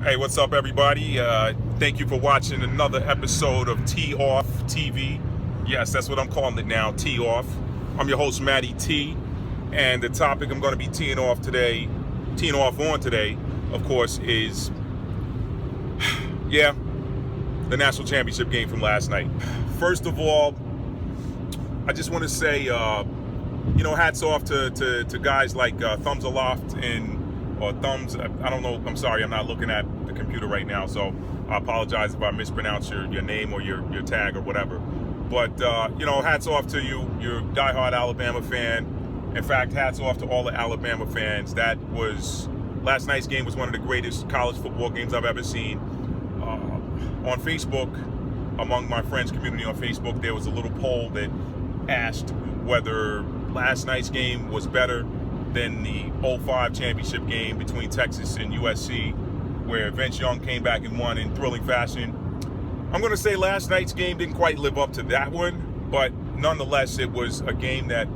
Hey, what's up, everybody? Thank you for watching another episode of Tee Off TV. Yes, that's what I'm calling it now, Tee Off. I'm your host, Matty T, and the topic I'm going to be teeing off on today, of course, is, the National Championship game from last night. First of all, I just want to say, hats off to guys like Thumbs Aloft or Thumbs, I don't know, I'm sorry, I'm not looking at the computer right now, so I apologize if I mispronounce your name or your tag or whatever. But, hats off to you. You're a diehard Alabama fan. In fact, hats off to all the Alabama fans. Last night's game was one of the greatest college football games I've ever seen. On Facebook, among my friends' community on Facebook, there was a little poll that asked whether last night's game was better than the 05 championship game between Texas and USC, where Vince Young came back and won in thrilling fashion. I'm going to say last night's game didn't quite live up to that one, but nonetheless, it was a game that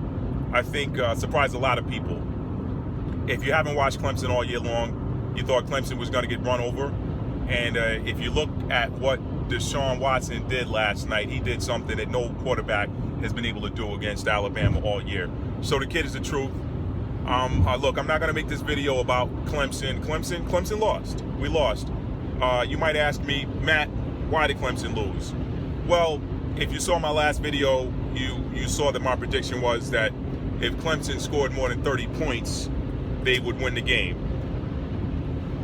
I think surprised a lot of people. If you haven't watched Clemson all year long, you thought Clemson was going to get run over. And if you look at what Deshaun Watson did last night, he did something that no quarterback has been able to do against Alabama all year. So the kid is the truth. Look, I'm not going to make this video about Clemson. Clemson lost. We lost. You might ask me, Matt, why did Clemson lose? Well, if you saw my last video, you saw that my prediction was that if Clemson scored more than 30 points, they would win the game.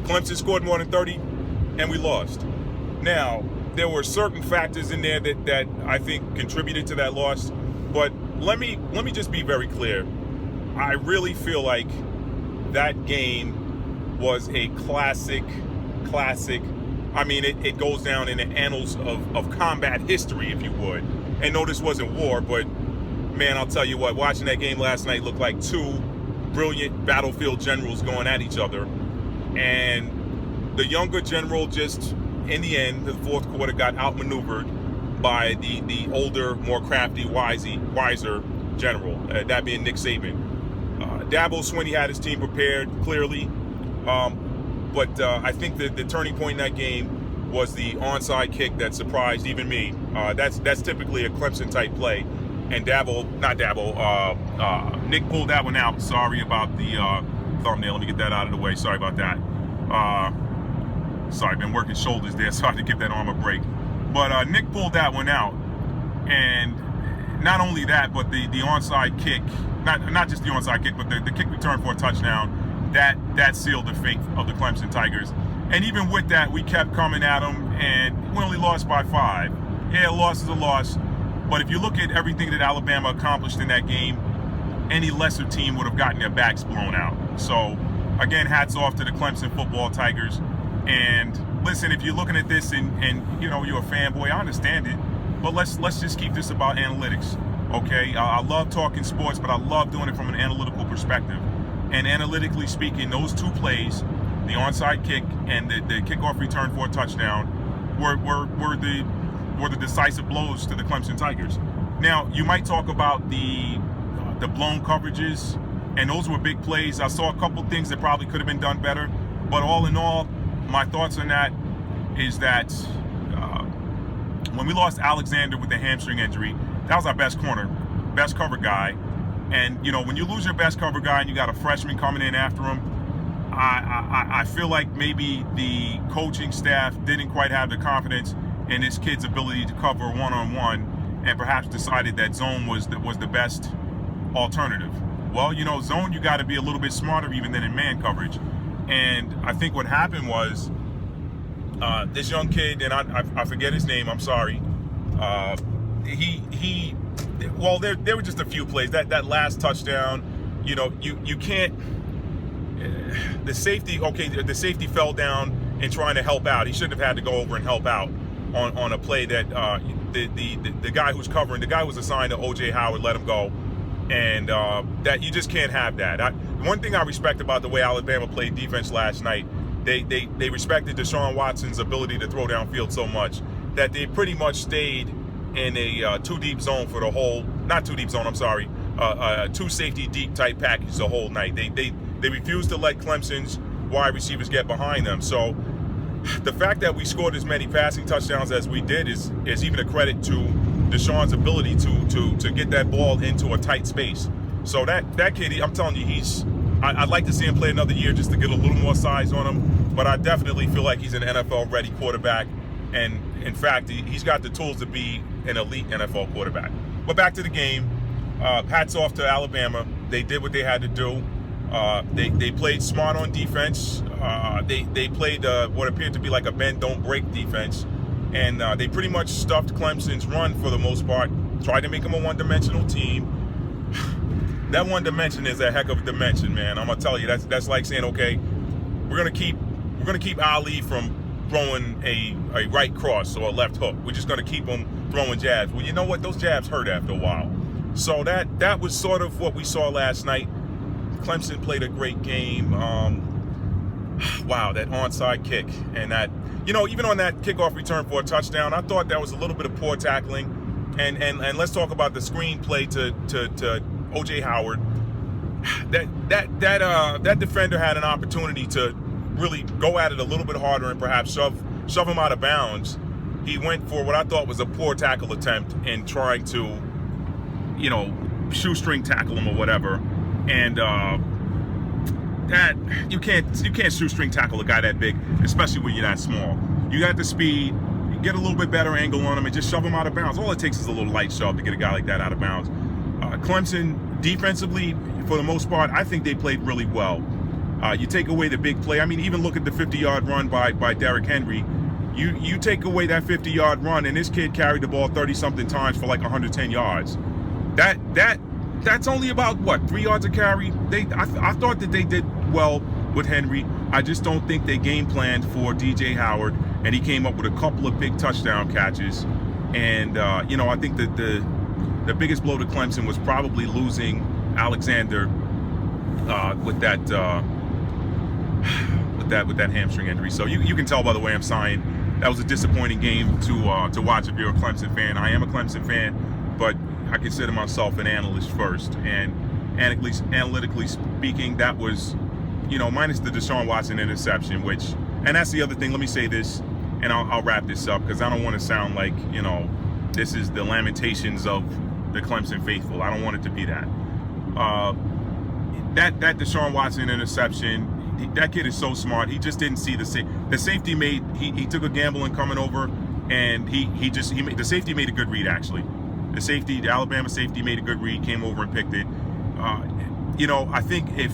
Clemson scored more than 30, and we lost. Now, there were certain factors in there that I think contributed to that loss, but let me just be very clear. I really feel like that game was a classic. I mean, it goes down in the annals of combat history, if you would. And no, this wasn't war, but man, I'll tell you what, watching that game last night looked like two brilliant battlefield generals going at each other. And the younger general just, in the end, the fourth quarter, got outmaneuvered by the older, more crafty, wiser general, that being Nick Saban. Dabo Swinney had his team prepared, clearly. But I think that the turning point in that game was the onside kick that surprised even me. That's typically a Clemson-type play. And Nick pulled that one out. Sorry about the thumbnail. Let me get that out of the way. Sorry about that. Sorry, been working shoulders there, so I had to give that arm a break. But Nick pulled that one out. And not only that, but the onside kick, not just the onside kick, but the kick return for a touchdown, that sealed the fate of the Clemson Tigers. And even with that, we kept coming at them, and we only lost by 5. Yeah, a loss is a loss. But if you look at everything that Alabama accomplished in that game, any lesser team would have gotten their backs blown out. So, again, hats off to the Clemson football Tigers. And listen, if you're looking at this and you're a fanboy, I understand it. But let's just keep this about analytics, okay? I love talking sports, but I love doing it from an analytical perspective. And analytically speaking, those two plays, the onside kick and the kickoff return for a touchdown, were the decisive blows to the Clemson Tigers. Now, you might talk about the blown coverages, and those were big plays. I saw a couple things that probably could have been done better, but all in all, my thoughts on that is that when we lost Alexander with the hamstring injury, that was our best corner, best cover guy. And, when you lose your best cover guy and you got a freshman coming in after him, I feel like maybe the coaching staff didn't quite have the confidence in this kid's ability to cover one-on-one, and perhaps decided that zone was the best alternative. Well, zone, you got to be a little bit smarter even than in man coverage. And I think what happened was this young kid, and I forget his name, I'm sorry. There were just a few plays. That last touchdown, you can't. The safety fell down in trying to help out. He shouldn't have had to go over and help out on a play that the guy who's covering, the guy who was assigned to O.J. Howard, let him go. And that you just can't have that. One thing I respect about the way Alabama played defense last night, they respected Deshaun Watson's ability to throw downfield so much that they pretty much stayed in a two-deep zone for the whole, not two-deep zone, I'm sorry, two-safety deep type package the whole night. They refused to let Clemson's wide receivers get behind them. So the fact that we scored as many passing touchdowns as we did is even a credit to Deshaun's ability to get that ball into a tight space. So that kid, I'm telling you, I'd like to see him play another year just to get a little more size on him, but I definitely feel like he's an NFL-ready quarterback, and in fact, he's got the tools to be an elite NFL quarterback. But back to the game, hats off to Alabama. They did what they had to do. They played smart on defense. They played what appeared to be like a bend, don't break defense, and they pretty much stuffed Clemson's run for the most part. Tried to make them a one-dimensional team. That one dimension is a heck of a dimension, man. I'm gonna tell you, that's like saying, okay, we're gonna keep Ali from throwing a right cross or a left hook. We're just gonna keep him throwing jabs. Well, you know what? Those jabs hurt after a while. So that was sort of what we saw last night. Clemson played a great game. Wow, that onside kick, and that, even on that kickoff return for a touchdown, I thought that was a little bit of poor tackling. And let's talk about the screenplay to O.J. Howard. That defender had an opportunity to really go at it a little bit harder and perhaps shove him out of bounds. He went for what I thought was a poor tackle attempt in trying to, shoestring tackle him or whatever. And that you can't shoestring tackle a guy that big, especially when you're that small. You got the speed. You get a little bit better angle on him and just shove him out of bounds. All it takes is a little light shove to get a guy like that out of bounds. Clemson, defensively, for the most part, I think they played really well. You take away the big play. I mean, even look at the 50-yard run by Derrick Henry. You take away that 50-yard run, and this kid carried the ball 30-something times for like 110 yards. That's only about, 3 yards a carry? I thought that they did well with Henry. I just don't think they game planned for DJ Howard, and he came up with a couple of big touchdown catches. And, I think that the biggest blow to Clemson was probably losing Alexander with that hamstring injury. So you can tell by the way I'm sighing. That was a disappointing game to watch if you're a Clemson fan. I am a Clemson fan, but I consider myself an analyst first. And analytically speaking, that was, minus the Deshaun Watson interception, and that's the other thing. Let me say this, and I'll wrap this up because I don't want to sound like, this is the lamentations of the Clemson faithful. I don't want it to be that. That Deshaun Watson interception, that kid is so smart. He just didn't see the safety made. He took a gamble in coming over, and the safety made a good read actually. The Alabama safety made a good read, came over and picked it. I think if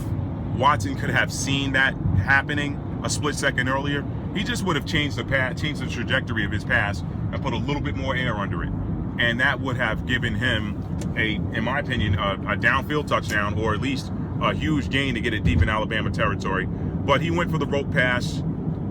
Watson could have seen that happening a split second earlier, he just would have changed the trajectory of his pass and put a little bit more air under it. And that would have given him in my opinion, a downfield touchdown, or at least a huge gain to get it deep in Alabama territory. But he went for the rope pass.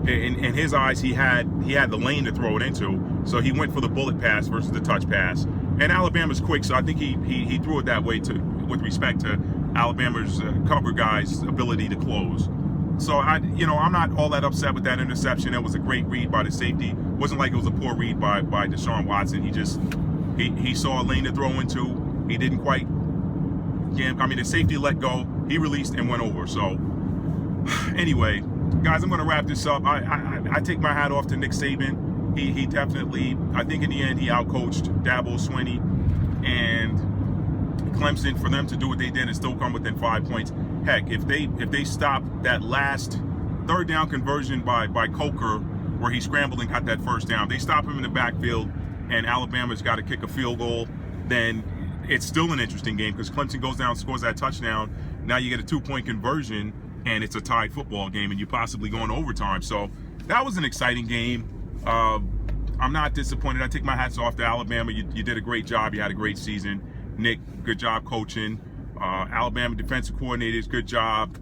In his eyes, he had the lane to throw it into, so he went for the bullet pass versus the touch pass. And Alabama's quick, so I think he threw it that way with respect to Alabama's cover guys' ability to close. So I'm not all that upset with that interception. It was a great read by the safety. It wasn't like it was a poor read by Deshaun Watson. He saw a lane to throw into. He didn't quite. The safety let go. He released and went over. So anyway, guys, I'm going to wrap this up. I take my hat off to Nick Saban. He definitely, I think in the end, he outcoached Dabo Swinney and Clemson for them to do what they did and still come within 5 points. Heck, if they stop that last third down conversion by Coker, where he scrambled and got that first down, they stop him in the backfield and Alabama's got to kick a field goal, then it's still an interesting game because Clemson goes down, scores that touchdown. Now you get a 2-point conversion and it's a tied football game and you possibly go into overtime. So that was an exciting game. I'm not disappointed. I take my hats off to Alabama. You did a great job. You had a great season. Nick, good job coaching. Alabama defensive coordinators, good job.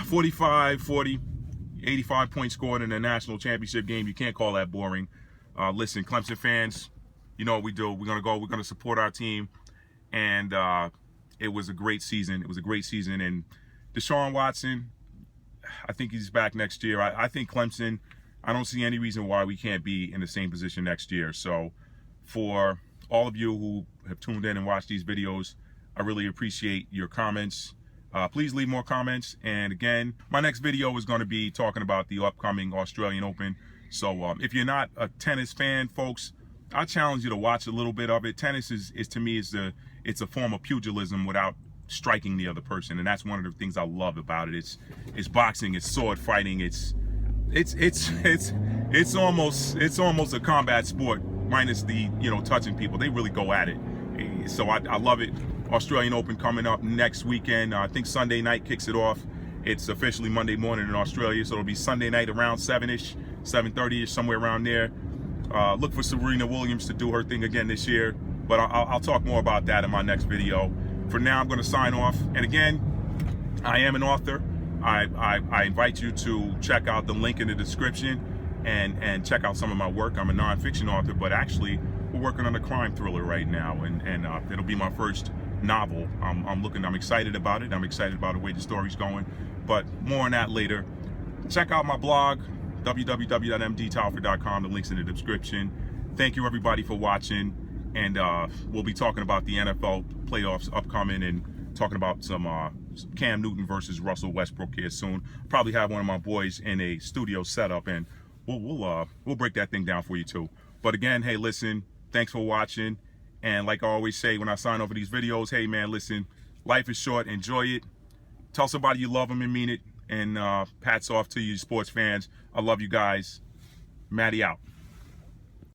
45-40, 85-point scored in a national championship game. You can't call that boring. Listen, Clemson fans, you know what we do. We're going to support our team. And it was a great season. It was a great season. And Deshaun Watson, I think he's back next year. I think Clemson, I don't see any reason why we can't be in the same position next year. So for all of you who have tuned in and watched these videos, I really appreciate your comments. Please leave more comments. And again, my next video is going to be talking about the upcoming Australian Open. So if you're not a tennis fan, folks, I challenge you to watch a little bit of it. Tennis is to me, it's a form of pugilism without striking the other person, and that's one of the things I love about it. It's boxing, it's sword fighting, it's almost a combat sport minus the touching people. They really go at it. So I love it. Australian Open coming up next weekend. I think Sunday night kicks it off. It's officially Monday morning in Australia, so it'll be Sunday night around 7-ish, 7:30ish, somewhere around there. Look for Serena Williams to do her thing again this year, but I'll talk more about that in my next video. For now, I'm going to sign off. And again, I am an author. I invite you to check out the link in the description and check out some of my work. I'm a nonfiction author, but actually we're working on a crime thriller right now, and it'll be my first novel. I'm excited about it. I'm excited about the way the story's going, but more on that later. Check out my blog, www.mdtalford.com. The link's in the description. Thank you everybody for watching, and we'll be talking about the NFL playoffs upcoming and talking about some Cam Newton versus Russell Westbrook here soon. Probably have one of my boys in a studio setup, and we'll break that thing down for you too. But again, hey, listen, thanks for watching. And like I always say when I sign off of these videos, hey man, listen, life is short, enjoy it. Tell somebody you love them and mean it. And hats off to you sports fans. I love you guys. Matty out.